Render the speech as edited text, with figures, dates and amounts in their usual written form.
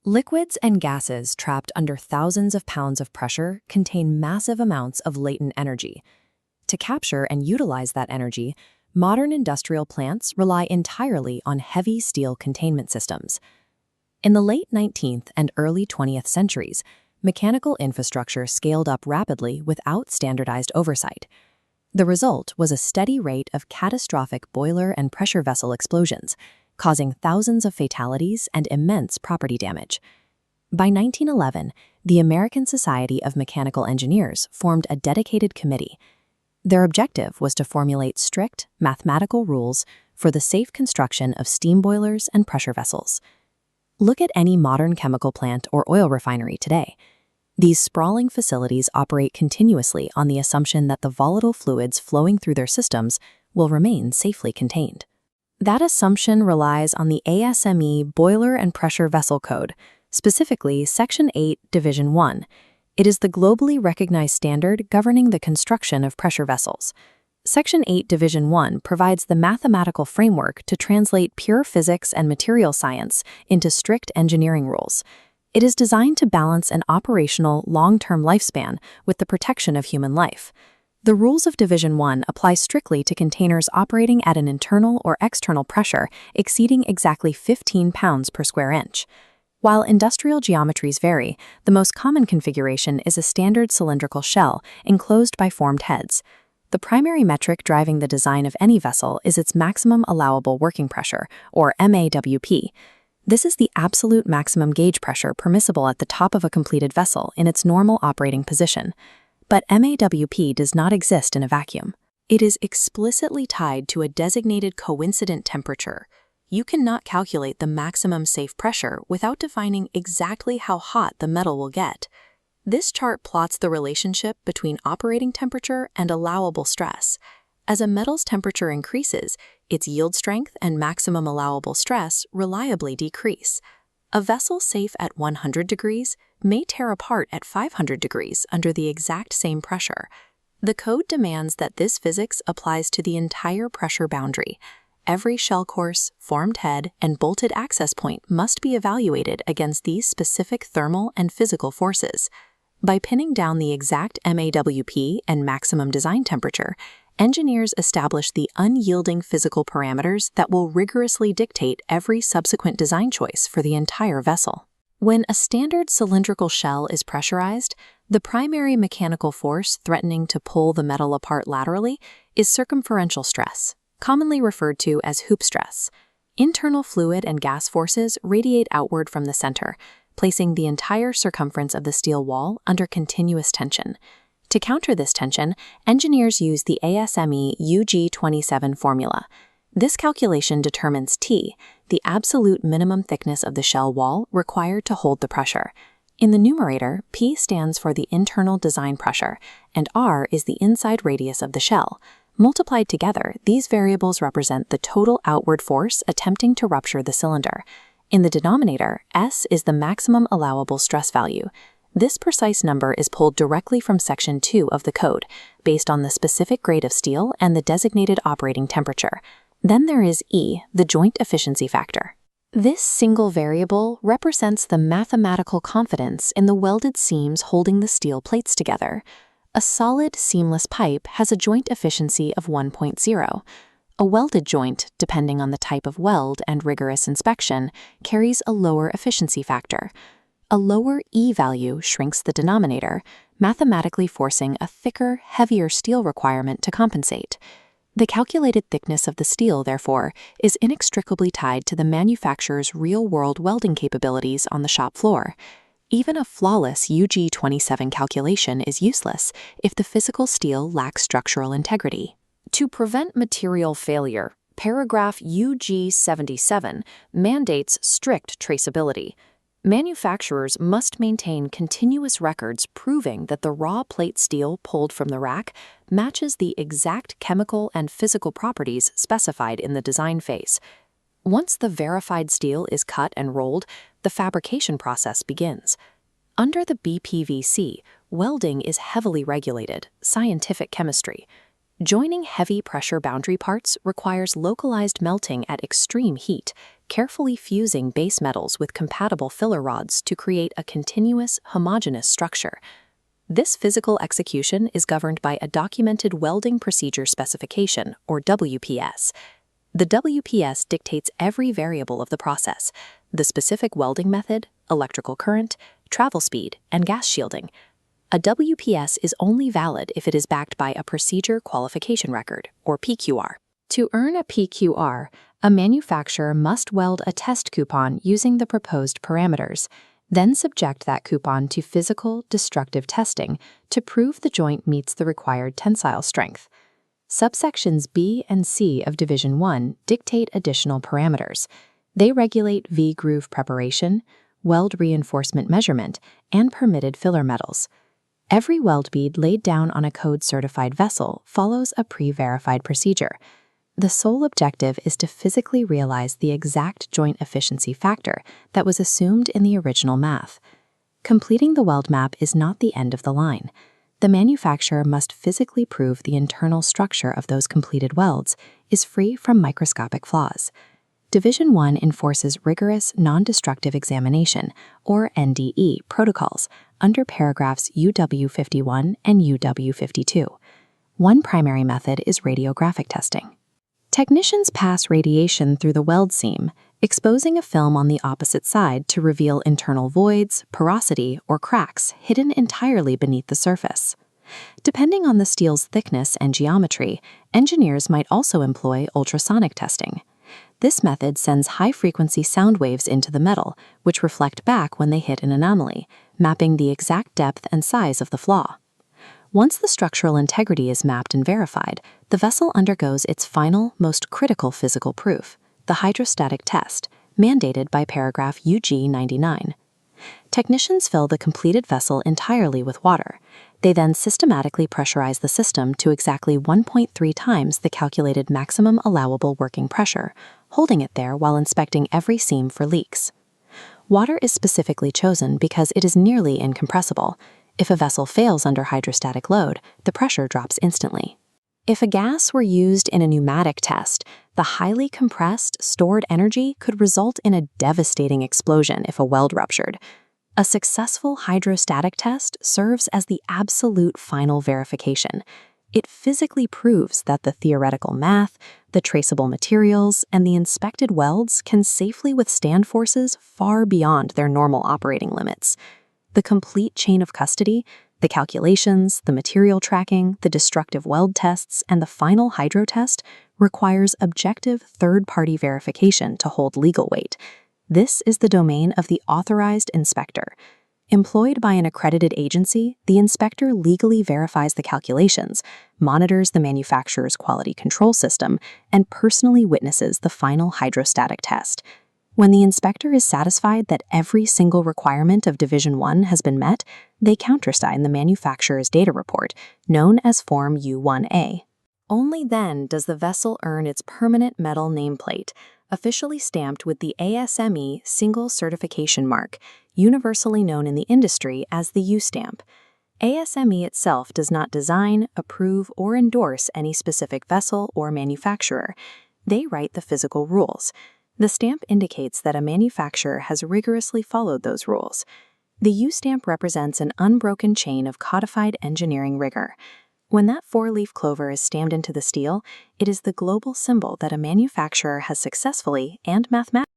Liquids and gases trapped under thousands of pounds of pressure contain massive amounts of latent energy. To capture and utilize that energy, modern industrial plants rely entirely on heavy steel containment systems. In the late 19th and early 20th centuries, mechanical infrastructure scaled up rapidly without standardized oversight. The result was a steady rate of catastrophic boiler and pressure vessel explosions, causing thousands of fatalities and immense property damage. By 1911, the American Society of Mechanical Engineers formed a dedicated committee. Their objective was to formulate strict mathematical rules for the safe construction of steam boilers and pressure vessels. Look at any modern chemical plant or oil refinery today. These sprawling facilities operate continuously on the assumption that the volatile fluids flowing through their systems will remain safely contained. That assumption relies on the ASME Boiler and Pressure Vessel Code, specifically Section VIII, Division 1. It is the globally recognized standard governing the construction of pressure vessels. Section 8, Division 1 provides the mathematical framework to translate pure physics and material science into strict engineering rules. It is designed to balance an operational, long-term lifespan with the protection of human life. The rules of Division 1 apply strictly to containers operating at an internal or external pressure exceeding exactly 15 pounds per square inch. While industrial geometries vary, the most common configuration is a standard cylindrical shell enclosed by formed heads. The primary metric driving the design of any vessel is its maximum allowable working pressure, or MAWP. This is the absolute maximum gauge pressure permissible at the top of a completed vessel in its normal operating position. But MAWP does not exist in a vacuum. It is explicitly tied to a designated coincident temperature. You cannot calculate the maximum safe pressure without defining exactly how hot the metal will get. This chart plots the relationship between operating temperature and allowable stress. As a metal's temperature increases, its yield strength and maximum allowable stress reliably decrease. A vessel safe at 100 degrees may tear apart at 500 degrees under the exact same pressure. The code demands that this physics applies to the entire pressure boundary. Every shell course, formed head, and bolted access point must be evaluated against these specific thermal and physical forces. By pinning down the exact MAWP and maximum design temperature, engineers establish the unyielding physical parameters that will rigorously dictate every subsequent design choice for the entire vessel. When a standard cylindrical shell is pressurized, the primary mechanical force threatening to pull the metal apart laterally is circumferential stress, commonly referred to as hoop stress. Internal fluid and gas forces radiate outward from the center, placing the entire circumference of the steel wall under continuous tension. To counter this tension, engineers use the ASME UG27 formula. This calculation determines T, the absolute minimum thickness of the shell wall required to hold the pressure. In the numerator, P stands for the internal design pressure, and R is the inside radius of the shell. Multiplied together, these variables represent the total outward force attempting to rupture the cylinder. In the denominator, S is the maximum allowable stress value. This precise number is pulled directly from Section 2 of the code, based on the specific grade of steel and the designated operating temperature. Then there is E, the joint efficiency factor. This single variable represents the mathematical confidence in the welded seams holding the steel plates together. A solid, seamless pipe has a joint efficiency of 1.0. A welded joint, depending on the type of weld and rigorous inspection, carries a lower efficiency factor. A lower E value shrinks the denominator, mathematically forcing a thicker, heavier steel requirement to compensate. The calculated thickness of the steel, therefore, is inextricably tied to the manufacturer's real-world welding capabilities on the shop floor. Even a flawless UG27 calculation is useless if the physical steel lacks structural integrity. To prevent material failure, paragraph UG77 mandates strict traceability. Manufacturers must maintain continuous records proving that the raw plate steel pulled from the rack matches the exact chemical and physical properties specified in the design phase. Once the verified steel is cut and rolled, the fabrication process begins. Under the BPVC, welding is heavily regulated, scientific chemistry. Joining heavy pressure boundary parts requires localized melting at extreme heat, carefully fusing base metals with compatible filler rods to create a continuous, homogeneous structure. This physical execution is governed by a documented welding procedure specification, or WPS. The WPS dictates every variable of the process: the specific welding method, electrical current, travel speed, and gas shielding. A WPS is only valid if it is backed by a Procedure Qualification Record, or PQR. To earn a PQR, a manufacturer must weld a test coupon using the proposed parameters, then subject that coupon to physical, destructive testing to prove the joint meets the required tensile strength. Subsections B and C of Division 1 dictate additional parameters. They regulate V-groove preparation, weld reinforcement measurement, and permitted filler metals. Every weld bead laid down on a code-certified vessel follows a pre-verified procedure. The sole objective is to physically realize the exact joint efficiency factor that was assumed in the original math. Completing the weld map is not the end of the line. The manufacturer must physically prove the internal structure of those completed welds is free from microscopic flaws. Division 1 enforces rigorous nondestructive examination, or NDE, protocols under paragraphs UW51 and UW52. One primary method is radiographic testing. Technicians pass radiation through the weld seam, exposing a film on the opposite side to reveal internal voids, porosity, or cracks hidden entirely beneath the surface. Depending on the steel's thickness and geometry, engineers might also employ ultrasonic testing. This method sends high-frequency sound waves into the metal, which reflect back when they hit an anomaly, mapping the exact depth and size of the flaw. Once the structural integrity is mapped and verified, the vessel undergoes its final, most critical physical proof, the hydrostatic test, mandated by paragraph UG99. Technicians fill the completed vessel entirely with water. They then systematically pressurize the system to exactly 1.3 times the calculated maximum allowable working pressure, holding it there while inspecting every seam for leaks. Water is specifically chosen because it is nearly incompressible. If a vessel fails under hydrostatic load, the pressure drops instantly. If a gas were used in a pneumatic test, the highly compressed, stored energy could result in a devastating explosion if a weld ruptured. A successful hydrostatic test serves as the absolute final verification. It physically proves that the theoretical math, the traceable materials, and the inspected welds can safely withstand forces far beyond their normal operating limits. The complete chain of custody, the calculations, the material tracking, the destructive weld tests, and the final hydro test requires objective third-party verification to hold legal weight. This is the domain of the authorized inspector. Employed by an accredited agency, the inspector legally verifies the calculations, monitors the manufacturer's quality control system, and personally witnesses the final hydrostatic test. When the inspector is satisfied that every single requirement of Division 1 has been met, they countersign the manufacturer's data report, known as Form U-1A. Only then does the vessel earn its permanent metal nameplate, officially stamped with the ASME Single Certification Mark, universally known in the industry as the U-Stamp. ASME itself does not design, approve, or endorse any specific vessel or manufacturer. They write the physical rules. The stamp indicates that a manufacturer has rigorously followed those rules. The U-Stamp represents an unbroken chain of codified engineering rigor. When that four-leaf clover is stamped into the steel, it is the global symbol that a manufacturer has successfully and mathematically